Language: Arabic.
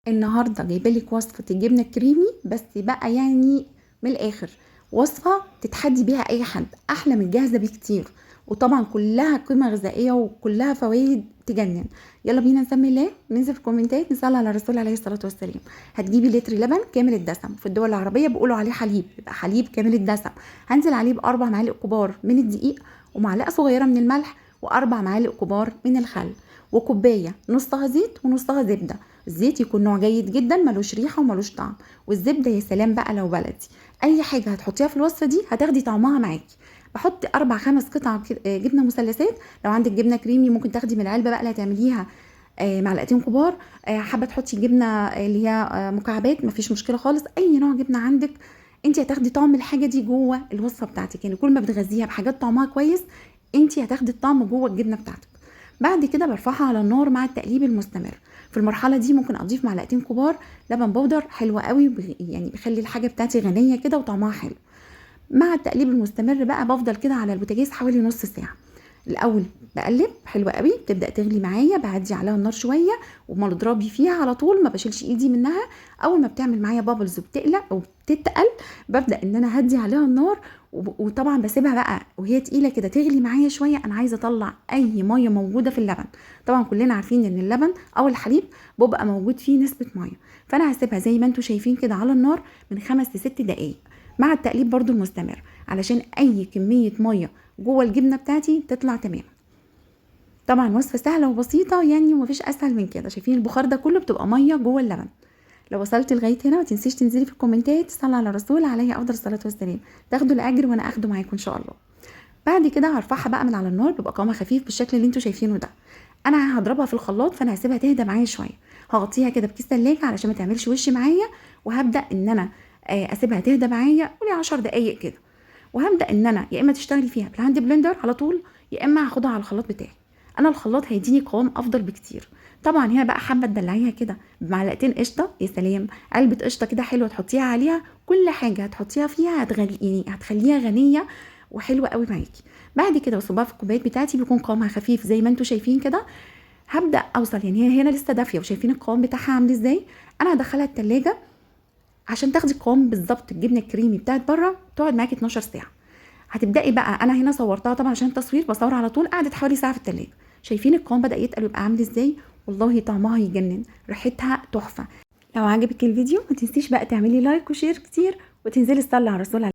النهارده جايبه لك وصفه الجبنه الكريمي، بس بقى يعني من الاخر وصفه تتحدي بيها اي حد، احلى من الجاهزه بكتير. وطبعا كلها قيمه غذائيه وكلها فوائد تجنن. يلا بينا نسمي الله، ننزل في الكومنتات نصلي على الرسول عليه الصلاه والسلام. هتجيبي لتر لبن كامل الدسم، في الدول العربيه بيقولوا عليه حليب، يبقى حليب كامل الدسم. هنزل عليه باربع معالق كبار من الدقيق، ومعلقه صغيره من الملح، واربع معالق كبار من الخل، وكوبايه نصها زيت ونصها زبده. الزيت يكون نوع جيد جدا، ملوش ريحه وملوش طعم، والزبده يا سلام بقى لو بلدي. اي حاجه هتحطيها في الوصفه دي هتاخدي طعمها معاكي. بحط اربع خمس قطع جبنه مثلثات. لو عندك جبنه كريمي ممكن تاخدي من العلبه بقى اللي هتعمليها معلقتين كبار. حابه تحطي جبنه اللي هي مكعبات، مفيش مشكله خالص، اي نوع جبنه عندك. انت هتاخدي طعم الحاجه دي جوه الوصفه بتاعتك، يعني كل ما بتغذيها بحاجات طعمها كويس انت هتاخدي الطعم جوه الجبنه بتاعتك. بعد كده برفعها على النار مع التقليب المستمر. في المرحله دي ممكن اضيف معلقتين كبار لبن بودر، حلوه قوي، يعني بيخلي الحاجه بتاعتي غنيه كده وطعمها حلو. مع التقليب المستمر بقى بفضل كده على البوتاجاز حوالي نص ساعه. الاول بقلب حلوه قوي، بتبدا تغلي معايا، بعدي عليها النار شويه وما اضربي فيها على طول، ما بشيلش ايدي منها. اول ما بتعمل معايا بابلز وبتقلق او بتتقل ببدا ان انا هدي عليها النار. وطبعا بسيبها بقى وهي تقيله كده تغلي معايا شويه، انا عايزه اطلع اي ميه موجوده في اللبن. طبعا كلنا عارفين ان اللبن او الحليب بيبقى موجود فيه نسبه ميه، فانا هسيبها زي ما انتم شايفين كده على النار من 5 ل6 دقايق مع التقليب برضو المستمر، علشان اي كميه ميه جوه الجبنه بتاعتي تطلع تمام. طبعا وصفه سهله وبسيطه يعني، ومفيش اسهل من كده. شايفين البخار ده كله بتبقى ميه جوه اللبن. لو وصلت لغايه هنا ما تنسيش تنزلي في الكومنتات صلي على الرسول عليه افضل الصلاه والسلام، تاخدوا الاجر وانا اخده معاكم ان شاء الله. بعد كده هرفعها بقى من على النار، بيبقى قوامها خفيف بالشكل اللي انتوا شايفينه ده. انا هضربها في الخلاط، فانا هسيبها تهدى معايا شويه. هغطيها كده بكيس تلاجة علشان ما تعملش وش معايا، وهبدا ان انا اسيبها تهدى معايا قولي 10 دقايق كده. وهبدا ان انا يا اما تشتغلي فيها بالهاند بلندر على طول، يا اما هاخدها على الخلاط بتاعي. انا الخلاط هيديني قوام افضل بكتير. طبعا هنا بقى حابه تدلعيها كده بمعلقتين قشطه، يا سلام، علبه قشطه كده حلوه تحطيها عليها. كل حاجه هتحطيها فيها يعني هتخليها غنيه وحلوه قوي معاكي. بعد كده بصبها في الكوبايات بتاعتي، بيكون قوامها خفيف زي ما انتوا شايفين كده. هبدا اوصل، يعني هي هنا لسه دافيه وشايفين القوام بتاعها عامل ازاي. انا هدخلها التلاجة عشان تاخدي القوام بالظبط. الجبنه الكريمي بتاعت بره تقعد معاكي 12 ساعه. هتبداي بقى، انا هنا صورتها طبعا عشان التصوير، بصور على طول، قعدت حوالي ساعه في التلاجة. شايفين القوام بدا يتقل ويبقى عامل ازاي. والله طعمها يجنن، ريحتها تحفه. لو عجبك الفيديو ما تنسيش بقى تعملي لايك وشير كتير، وتنزلي تصلي على الرسول